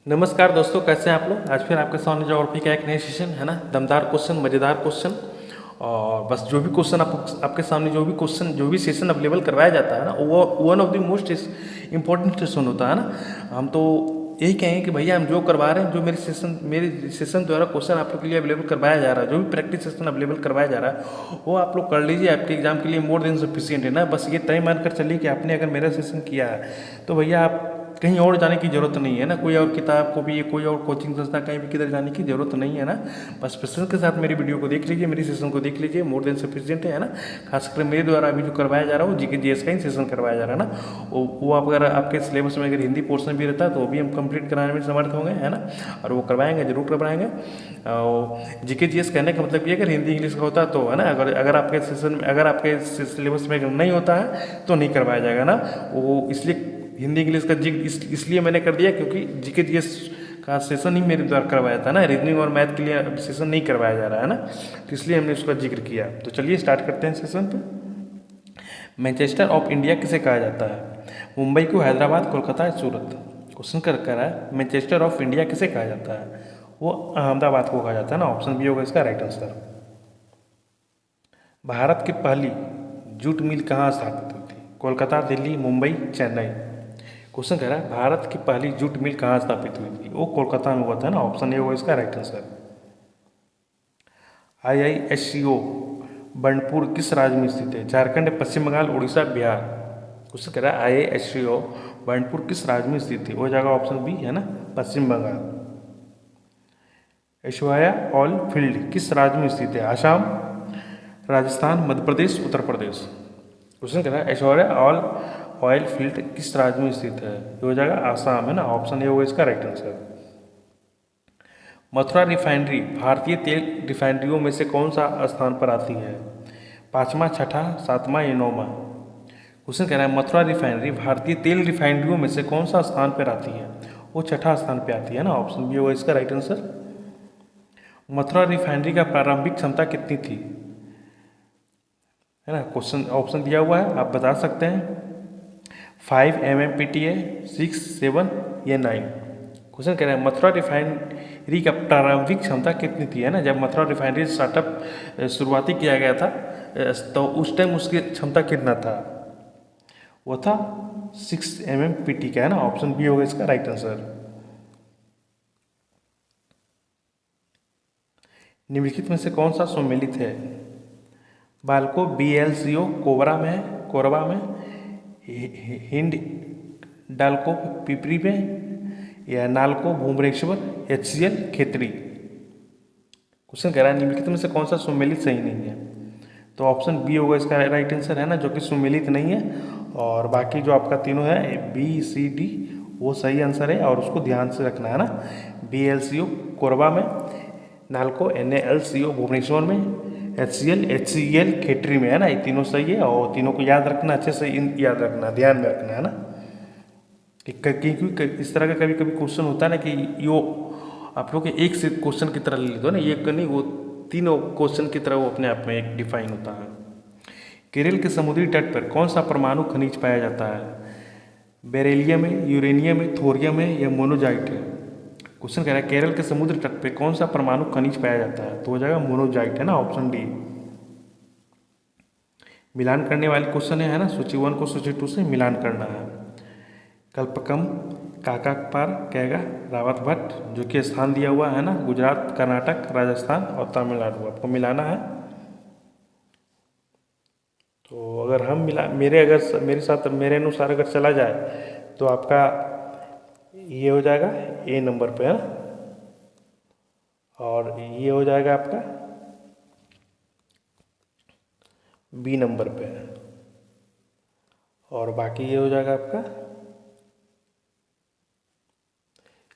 नमस्कार दोस्तों, कैसे हैं आप लोग। आज फिर आपके सामने ज्योग्राफी का एक नया सेशन है ना। दमदार क्वेश्चन, मज़ेदार क्वेश्चन। और बस जो भी क्वेश्चन आपके सामने जो भी सेशन अवेलेबल करवाया जाता है ना, वो one of the most important session होता है ना। हम तो यही कहेंगे कि भैया हम जो करवा रहे हैं, जो मेरे सेशन द्वारा क्वेश्चन आप लोग के लिए अवेलेबल करवाया जा रहा है, जो भी प्रैक्टिस सेशन अवेलेबल करवाया जा रहा है, वो आप लोग कर लीजिए। आपके एग्जाम के लिए मोर देन सफिशियंट है ना। बस ये तय मानकर चलिए कि आपने अगर मेरा सेशन किया है तो भैया आप कहीं और जाने की ज़रूरत नहीं है ना। कोई और किताब को भी, कोई और कोचिंग संस्था, कहीं भी किधर जाने की ज़रूरत नहीं है ना। बस पेशेंस के साथ मेरी वीडियो को देख लीजिए, मेरी सेशन को देख लीजिए, मोर देन सफिशिएंट है ना। खासकर मेरे द्वारा अभी जो करवाया जा रहा है वो जीके जीएस का ही सेशन करवाया जा रहा है ना। वो अगर आपके सिलेबस में अगर हिंदी पोर्शन भी रहता है तो वो भी हम कंप्लीट कराने में समर्थ होंगे, है ना। और वो करवाएंगे, जरूर करवाएंगे। और जीके जीएस कहने का मतलब ये अगर हिंदी इंग्लिश का होता तो, है ना। अगर आपके सेशन में, अगर आपके सिलेबस में नहीं होता है तो नहीं करवाया जाएगा ना। वो इसलिए हिंदी इंग्लिश का इसलिए मैंने कर दिया क्योंकि जीके जीएस का सेशन ही मेरे द्वारा करवाया था ना। रीजनिंग और मैथ के लिए अब सेशन नहीं करवाया जा रहा है ना, तो इसलिए हमने उसका जिक्र किया। तो चलिए स्टार्ट करते हैं सेशन पे। मैनचेस्टर ऑफ इंडिया किसे कहा जाता है? मुंबई को, हैदराबाद, कोलकाता, सूरत। क्वेश्चन कर रहा है मैनचेस्टर ऑफ इंडिया किसे कहा जाता है? वो अहमदाबाद को कहा जाता है ना। ऑप्शन बी होगा इसका राइट आंसर। भारत की पहली जूट मिल कहाँ स्थापित हुई थी? कोलकाता, दिल्ली, मुंबई, चेन्नई। क्वेश्चन कह रहा है भारत की पहली जूट मिल कहाँ स्थापित हुई थी? वो कोलकाता में हुआ था ना। ऑप्शन ए होगा इसका राइट आंसर। IISCO बंडपुर किस राज्य में स्थित है? झारखंड, पश्चिम बंगाल, उड़ीसा, बिहार। क्वेश्चन कह रहा है IISCO बंडपुर किस राज्य में स्थित है? वो जगह ऑप्शन बी है ना, पश्चिम बंगाल। ऐश्वर्या ऑयल फील्ड किस राज्य में स्थित है? आसाम, राजस्थान, मध्य प्रदेश, उत्तर प्रदेश। क्वेश्चन कह रहा है ऐश्वर्या ऑयल फील्ड किस राज्य में स्थित है? ये हो जाएगा आसाम, है ना। ऑप्शन ए होगा इसका राइट आंसर। मथुरा रिफाइनरी भारतीय तेल रिफाइनरियों में से कौन सा स्थान पर आती है? पाँचवा, छठा, सातवां या नौवां। क्वेश्चन कह रहा है मथुरा रिफाइनरी भारतीय तेल रिफाइनरियों में से कौन सा स्थान पर आती है? वो छठा स्थान पर आती है ना। ऑप्शन बी होगा इसका राइट आंसर। मथुरा रिफाइनरी का प्रारंभिक क्षमता कितनी थी? है ना। क्वेश्चन ऑप्शन दिया हुआ है, आप बता सकते हैं। 5 MMPTA, 6, 7 या 9। क्वेश्चन कह रहे हैं मथुरा रिफाइनरी का प्रारंभिक क्षमता कितनी थी, है ना। जब मथुरा रिफाइनरी स्टार्टअप शुरुआती किया गया था तो उस टाइम उसकी क्षमता कितना था? वो था 6 MMPT का, है ना। ऑप्शन बी होगा इसका राइट आंसर। निम्नलिखित में से कौन सा सम्मिलित है? बाल्को BLCO कोरबा में, हिंड डाल्को पिपरी में, या नाल्को भूमरेश्वर, HCL खेतरी। क्वेश्चन कह रहा है निम्नलिखित में से कौन सा सुमेलित सही नहीं है? तो ऑप्शन बी होगा इसका राइट आंसर, है ना, जो कि सुमेलित नहीं है। और बाकी जो आपका तीनों है BCD वो सही आंसर है, और उसको ध्यान से रखना है ना। BLCO कोरबा में, नाल्को NaLCO भुवनेश्वर में, HCL खेतरी में, है ना। ये तीनों सही है, और तीनों को याद रखना, अच्छे से याद रखना, ध्यान में रखना, है ना। क्योंकि इस तरह का कभी कभी क्वेश्चन होता है ना कि यो आप लोग एक से क्वेश्चन की तरह ले लो ना, ये नहीं, वो तीनों क्वेश्चन की तरह वो अपने आप में एक डिफाइन होता है। केरल के समुद्री तट पर कौन सा परमाणु खनिज पाया जाता है? बेरिलियम में, यूरेनियम में, थोरियम में, या मोनोजाइट है। क्वेश्चन कह रहा है केरल के समुद्र तट पर कौन सा परमाणु खनिज पाया जाता है? तो हो जाएगा मोनोजाइट, है ना। Option D. मिलान करने वाले क्वेश्चन है ना, सूची 1 को सूची 2 से मिलान करना है। कल्पकम काकापार कहेगा रावत भट्ट, जो कि स्थान दिया हुआ है ना, गुजरात, कर्नाटक, राजस्थान और तमिलनाडु। आपको मिलाना है। तो अगर हम मेरे साथ मेरे अनुसार अगर चला जाए तो आपका ये हो जाएगा A नंबर पे, है ना। और ये हो जाएगा आपका B नंबर पे, और बाकी ये हो जाएगा आपका,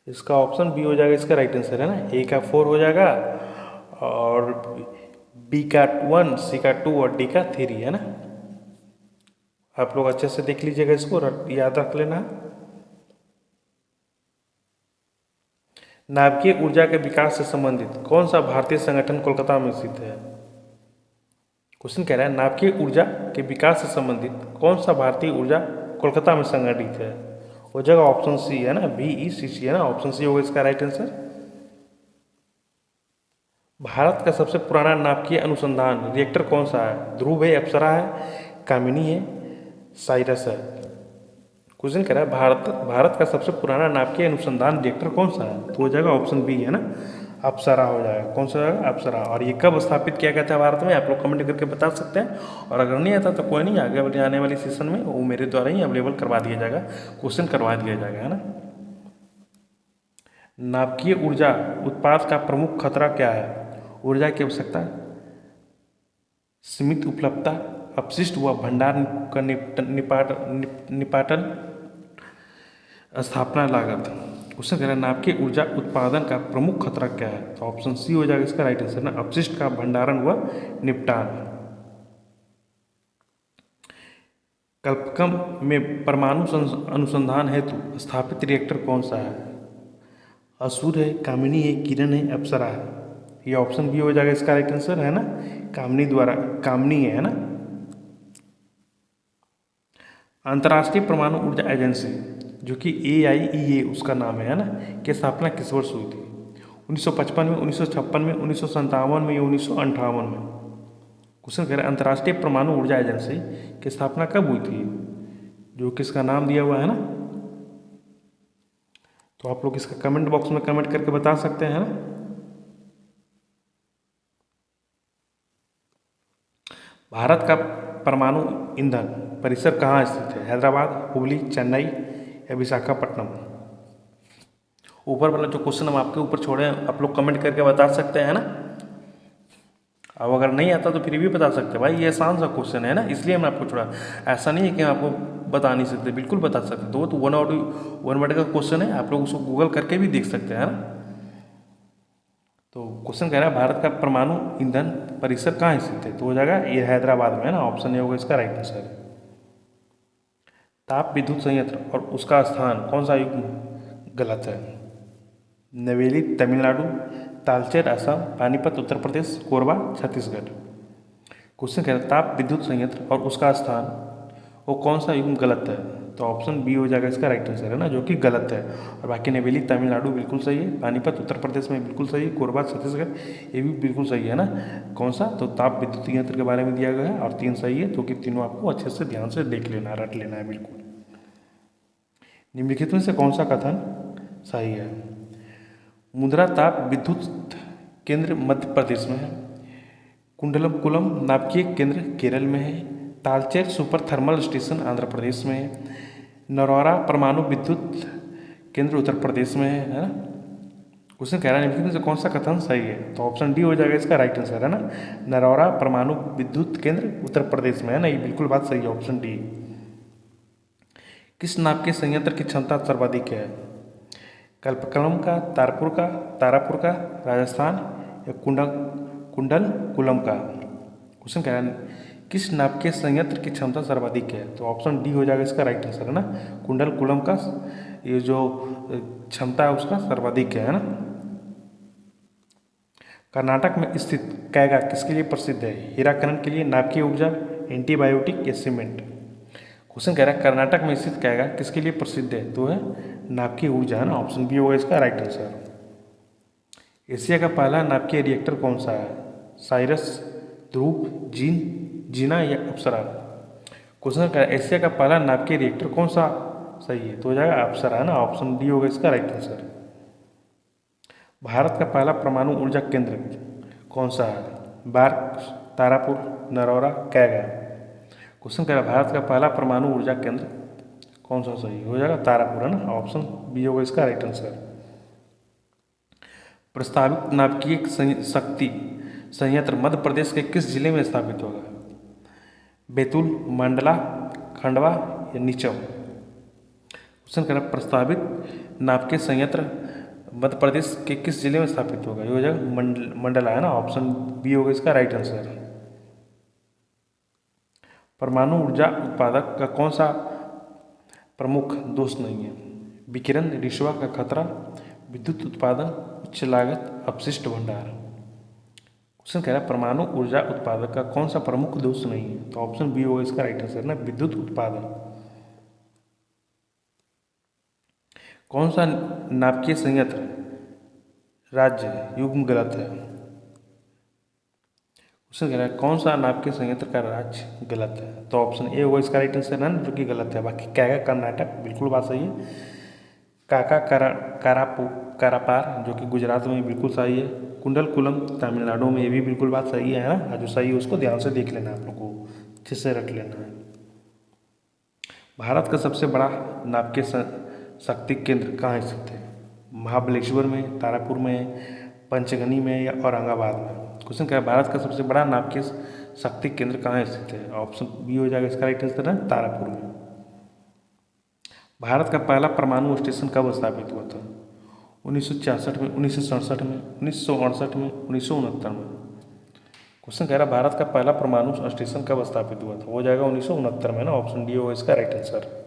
इसका ऑप्शन बी हो जाएगा इसका राइट आंसर, है ना। A का 4 हो जाएगा, और B का 1, C का 2 और D का 3, है ना। आप लोग अच्छे से देख लीजिएगा, इसको याद रख लेना। नाभिकीय ऊर्जा के विकास से संबंधित कौन सा भारतीय संगठन कोलकाता में स्थित है? क्वेश्चन कह रहा है नाभिकीय ऊर्जा के विकास से संबंधित कौन सा भारतीय ऊर्जा कोलकाता में संगठित है? हो जाएगा ऑप्शन सी है ना, VECC है ना, ऑप्शन सी होगा इसका राइट आंसर। भारत का सबसे पुराना नाभिकीय अनुसंधान रिएक्टर कौन सा है? ध्रुव है, अप्सरा है, कामिनी है, साइरस है। क्वेश्चन कह रहा है भारत का सबसे पुराना नाभिकीय अनुसंधान रिएक्टर कौन सा है? तो हो जाएगा ऑप्शन बी है ना, अप्सरा हो जाएगा। कौन सा जाएगा? अप्सरा। और ये कब स्थापित किया गया था भारत में? आप लोग कमेंट करके बता सकते हैं। और अगर नहीं आता तो कोई नहीं, आगे आने वाली सेशन में वो मेरे द्वारा ही अवेलेबल करवा दिया जाएगा, क्वेश्चन करवा दिया जाएगा, है ना। नाभिकीय ऊर्जा उत्पाद का प्रमुख खतरा क्या है? ऊर्जा की आवश्यकता, सीमित उपलब्धता, अपशिष्ट व भंडार का निपाटन, स्थापना लागत। क्वेश्चन कह रहा है नाभिकीय ऊर्जा उत्पादन का प्रमुख खतरा क्या है? तो ऑप्शन सी हो जाएगा इसका राइट आंसर ना, अपशिष्ट का भंडारण व निपटान। कल्पकम में परमाणु अनुसंधान हेतु स्थापित रिएक्टर कौन सा है? असुर है, कामिनी है, किरण है, अप्सरा है। ये ऑप्शन बी हो जाएगा इसका राइट आंसर है ना, कामिनी है ना। अंतर्राष्ट्रीय परमाणु ऊर्जा एजेंसी जो कि AIEA उसका नाम है ना, की स्थापना किस वर्ष हुई थी? 1955 में, 1956 में, 1957 में या 1958 में? क्वेश्चन कह रहे हैं अंतर्राष्ट्रीय परमाणु ऊर्जा एजेंसी की स्थापना कब हुई थी, जो किसका नाम दिया हुआ है ना। तो आप लोग इसका कमेंट बॉक्स में कमेंट करके बता सकते हैं ना। भारत का परमाणु ईंधन परिसर कहाँ स्थित है? हैदराबाद, हुबली, चेन्नई या विशाखापट्टनम? ऊपर वाला जो क्वेश्चन हम आपके ऊपर छोड़े हैं, आप लोग कमेंट करके बता सकते हैं ना। अब अगर नहीं आता तो फिर भी बता सकते हैं भाई, ये आसान सा क्वेश्चन है ना, इसलिए हमने आपको छोड़ा। ऐसा नहीं है कि हम आपको बता नहीं सकते, बिल्कुल बता सकते। तो वन वर्ड का क्वेश्चन है, आप लोग उसको गूगल करके भी देख सकते हैं ना। तो क्वेश्चन कह रहा है भारत का परमाणु ईंधन परिसर कहाँ स्थित है? तो हो जाएगा ये हैदराबाद में है ना, ऑप्शन ए होगा इसका राइट आंसर। ताप विद्युत संयंत्र और उसका स्थान कौन सा युग्म गलत है? नवेली तमिलनाडु, तालचेर असम, पानीपत उत्तर प्रदेश, कोरबा छत्तीसगढ़। क्वेश्चन कह रहा है ताप विद्युत संयंत्र और उसका स्थान वो कौन सा युग्म गलत है? तो ऑप्शन बी हो जाएगा इसका राइट आंसर है ना, जो कि गलत है। और बाकी नवेली तमिलनाडु बिल्कुल सही है, पानीपत उत्तर प्रदेश में बिल्कुल सही है, कोरबा छत्तीसगढ़ ये भी बिल्कुल सही है ना। कौन सा? तो ताप विद्युत यंत्र के बारे में दिया गया है और 3 सही है, तो कि तीनों आपको अच्छे से ध्यान से देख लेना, रट लेना है बिल्कुल। निम्नलिखित में से कौन सा कथन सही है? मुद्रा ताप विद्युत केंद्र मध्य प्रदेश में है, कुंडलकुलम नाभिकीय केंद्र केरल में है, Talcher super thermal station Andhra Pradesh में है, नरौरा परमाणु विद्युत केंद्र उत्तर प्रदेश में है ना। क्वेश्चन कह रहा है निम्नलिखित में से कौन सा कथन सही है? तो ऑप्शन डी हो जाएगा इसका राइट आंसर है ना, नरौरा परमाणु विद्युत केंद्र उत्तर प्रदेश में है ना, ये बिल्कुल बात सही है, ऑप्शन डी। किस नाभिकीय संयंत्र की क्षमता सर्वाधिक है? कल्पकलम का, तारापुर का, राजस्थान या कुंडलकुलम का? क्वेश्चन कह रहा है किस नाभिकीय संयंत्र की क्षमता सर्वाधिक है? तो ऑप्शन डी हो जाएगा इसका राइट आंसर है ना, कुंडलकुलम का ये जो क्षमता है उसका सर्वाधिक है ना। कर्नाटक में स्थित कैगा किसके लिए प्रसिद्ध है? हीराखनन के लिए, नाभिकीय ऊर्जा, एंटीबायोटिक या सीमेंट? क्वेश्चन कह रहा है कर्नाटक में स्थित कैगा किसके लिए प्रसिद्ध है? तो है नाभिकीय ऊर्जा है ना, ऑप्शन बी होगा इसका राइट आंसर। एशिया का पहला नाभिकीय रिएक्टर कौन सा है? साइरस, ध्रुव, जीना या अप्सरा? क्वेश्चन कह रहा है एशिया का पहला नाभिकीय रिएक्टर कौन सा सही है? तो हो जाएगा अप्सरा है ना, ऑप्शन डी होगा इसका राइट आंसर। भारत का पहला परमाणु ऊर्जा केंद्र कौन सा है? बार्क, तारापुर, नरौरा, कैगा? क्वेश्चन कह रहा है भारत का पहला परमाणु ऊर्जा केंद्र कौन सा सही हो जाएगा? तारापुर है ना, ऑप्शन बी होगा इसका राइट आंसर। प्रस्तावित नाभिकीय शक्ति संयंत्र मध्य प्रदेश के किस जिले में स्थापित होगा? बैतूल, मंडला, खंडवा या नीचम? क्वेश्चन कह रहा है प्रस्तावित नाभिकीय संयंत्र मध्य प्रदेश के किस जिले में स्थापित होगा? ये हो जाएगा मंडला है ना, ऑप्शन बी होगा इसका राइट आंसर। परमाणु ऊर्जा उत्पादक का कौन सा प्रमुख दोष नहीं है? विकिरण, रिश्वा का खतरा, विद्युत उत्पादन, उच्च लागत, अपशिष्ट भंडार? क्वेश्चन कह रहा है परमाणु ऊर्जा उत्पादक का कौन सा प्रमुख दोष नहीं है? तो ऑप्शन बी होगा इसका राइट आंसर ना, विद्युत उत्पादन। कौन सा नाभिकीय संयंत्र राज्य युग्म गलत है? क्वेश्चन कह रहा है कौन सा नाभिकीय संयंत्र का राज्य गलत है? तो ऑप्शन ए होगा इसका राइट आंसर है, जो कि गलत है। बाकी कैगा कर्नाटक बिल्कुल बात सही है। काका कारापार जो कि गुजरात में बिल्कुल सही है। कुंडलकुलम तमिलनाडु में, ये भी बिल्कुल बात सही है ना। जो सही है उसको ध्यान से देख लेना, आप लोग को अच्छे से रख लेना है। भारत का सबसे बड़ा नाभिकीय शक्ति केंद्र कहाँ स्थित है? महाबलेश्वर में, तारापुर में, पंचगनी में या औरंगाबाद में? क्वेश्चन क्या है, भारत का सबसे बड़ा नाभिकीय शक्ति केंद्र कहाँ स्थित है? ऑप्शन बी हो जाएगा इसका राइट आंसर है, तारापुर में। भारत का पहला परमाणु स्टेशन कब स्थापित हुआ था? 1966 में, 1967 में, 1968 में, 1969 में? क्वेश्चन कह रहा है भारत का पहला परमाणु स्टेशन कब स्थापित हुआ था? हो जाएगा 1969 में ना। ऑप्शन डी होगा इसका राइट आंसर।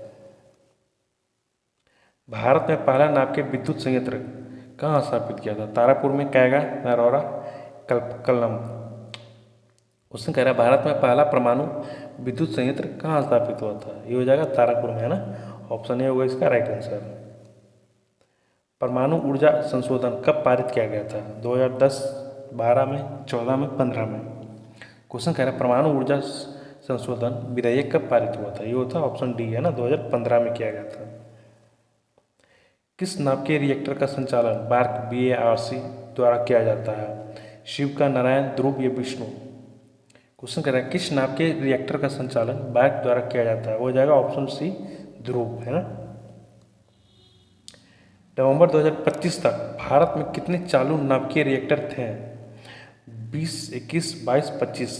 भारत में पहला नाभिकीय विद्युत संयंत्र कहाँ स्थापित किया था? तारापुर में, कैगा, नरौरा, कलम? क्वेश्चन कह रहा है भारत में पहला परमाणु विद्युत संयंत्र कहाँ स्थापित हुआ था? ये हो जाएगा तारापुर में है ना। ऑप्शन ए होगा इसका राइट आंसर। परमाणु ऊर्जा संशोधन कब पारित किया गया था? 2010, 12 में, 14 में, 15 में? क्वेश्चन कह रहा है परमाणु ऊर्जा संशोधन विधेयक कब पारित हुआ था? ये होता ऑप्शन डी है ना, 2015 में किया गया था। किस नाभिकीय रिएक्टर का संचालन बार्क BARC द्वारा किया जाता है? शिव का, नारायण, ध्रुव या विष्णु? क्वेश्चन कह रहा है किस नाभिकीय रिएक्टर का संचालन बार्क द्वारा किया जाता है? हो जाएगा ऑप्शन सी, ध्रुव है ना। नवंबर 2025 तक भारत में कितने चालू नाभिकीय रिएक्टर थे? 20, 21, 22, 25?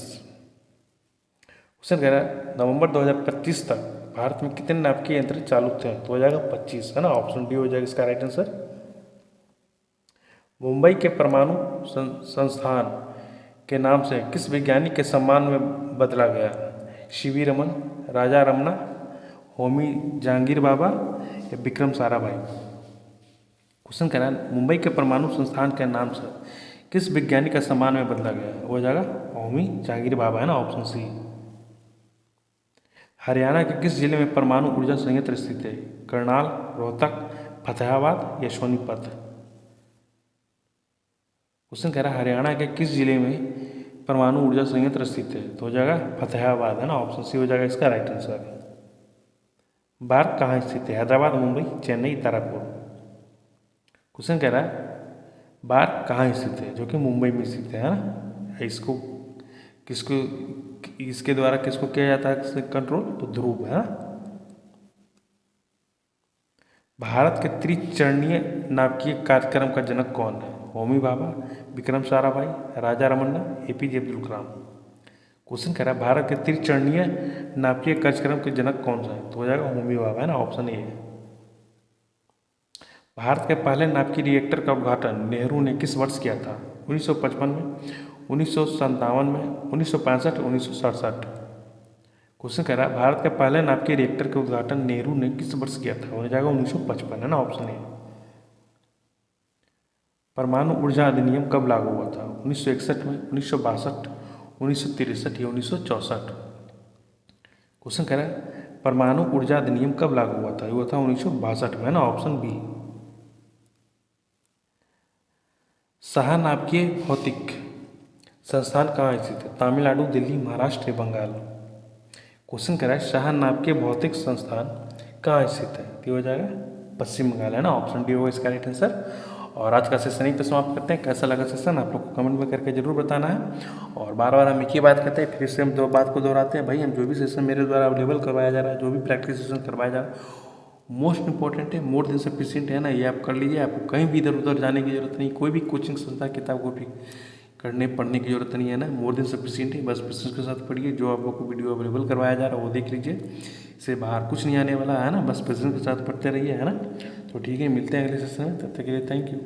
क्वेश्चन कह रहा है नवंबर 2025 तक भारत में कितने नाभिकीय यंत्र चालू थे? तो हो जाएगा 25 है ना। ऑप्शन डी हो जाएगा इसका राइट आंसर। मुंबई के परमाणु संस्थान के नाम से किस वैज्ञानिक के सम्मान में बदला गया? CV रमन, राजा रमन्ना, होमी जहांगीर बाबा या विक्रम साराभाई? क्वेश्चन कह रहा है मुंबई के परमाणु संस्थान के नाम से किस वैज्ञानिक का सम्मान में बदला गया? हो जाएगा होमी जहांगीर बाबा है ना। Option C. हरियाणा के किस जिले में परमाणु ऊर्जा संयंत्र स्थित है? करनाल, रोहतक, फतेहाबाद या सोनीपत? क्वेश्चन कह रहा है हरियाणा के किस जिले में परमाणु ऊर्जा संयंत्र स्थित है? तो हो जाएगा फतेहाबाद है ना। ऑप्शन सी हो जाएगा इसका राइट आंसर। बार्क कहाँ स्थित है? हैदराबाद, मुंबई, चेन्नई, तारापुर? क्वेश्चन कह रहा है बार्क कहाँ स्थित है? जो कि मुंबई में स्थित है ना। इसको किसको, इसके द्वारा किसको किया जाता है कंट्रोल? तो ध्रुव है ना। भारत के त्रिचरणीय नाभिकीय कार्यक्रम का जनक कौन है? होमी भाभा, विक्रम साराभाई, राजा रमन्ना, APJ अब्दुल कलाम? क्वेश्चन कह रहा है भारत के त्रिचरणीय नाभिकीय कार्यक्रम के जनक कौन सा है? तो हो जाएगा होमी भाभा है ना। ऑप्शन ए है। भारत के पहले नाभिकीय रिएक्टर का उद्घाटन नेहरू ने किस वर्ष किया था? 1955 में, 1957 में, 1965, 1967? क्वेश्चन कह रहा है भारत के पहले नाभिकीय रिएक्टर के उद्घाटन नेहरू ने किस वर्ष किया था? हो जाएगा 1955 है ना। Option A. परमाणु ऊर्जा अधिनियम कब लागू हुआ था? 1961 में, 1962, 1963 या 1964? क्वेश्चन कह रहा है परमाणु ऊर्जा अधिनियम कब लागू हुआ था? ये हुआ था 1962 में ना। Option B. शाह नाभिकीय भौतिक संस्थान कहाँ स्थित है? तमिलनाडु, दिल्ली, महाराष्ट्र या बंगाल? क्वेश्चन कह रहा है शाह नाभिकीय भौतिक संस्थान कहाँ स्थित है? ये हो जाएगा पश्चिम बंगाल है ना। ऑप्शन डी होगा इसका राइट आंसर। और आज का सेशन यहीं पे समाप्त करते हैं। कैसा लगा सेशन आप लोग को कमेंट में करके जरूर बताना है। और बार बार हम एक ही बात करते हैं, फिर से हम दो बात को दोहराते हैं। भाई हम जो भी सेशन मेरे द्वारा अवेलेबल करवाया जा रहा है, जो भी प्रैक्टिस सेशन करवाया जा रहा है, मोस्ट इंपॉर्टेंट है, मोर देन सफिशिएंट है ना। ये आप कर लीजिए। आपको कहीं भी इधर उधर जाने की जरूरत नहीं, कोई भी कोचिंग संस्था किताब को भी पढ़ने की जरूरत नहीं है ना। मोर देन सफिशिएंट है। बस पेशेंस के साथ पढ़िए। जो आप लोग को वीडियो अवेलेबल करवाया जा रहा है वो देख लीजिए। इससे बाहर कुछ नहीं आने वाला है ना। बस पेशेंस के साथ पढ़ते रहिए है ना। तो ठीक है, मिलते हैं अगले सेशन में। तब तक के लिए थैंक यू।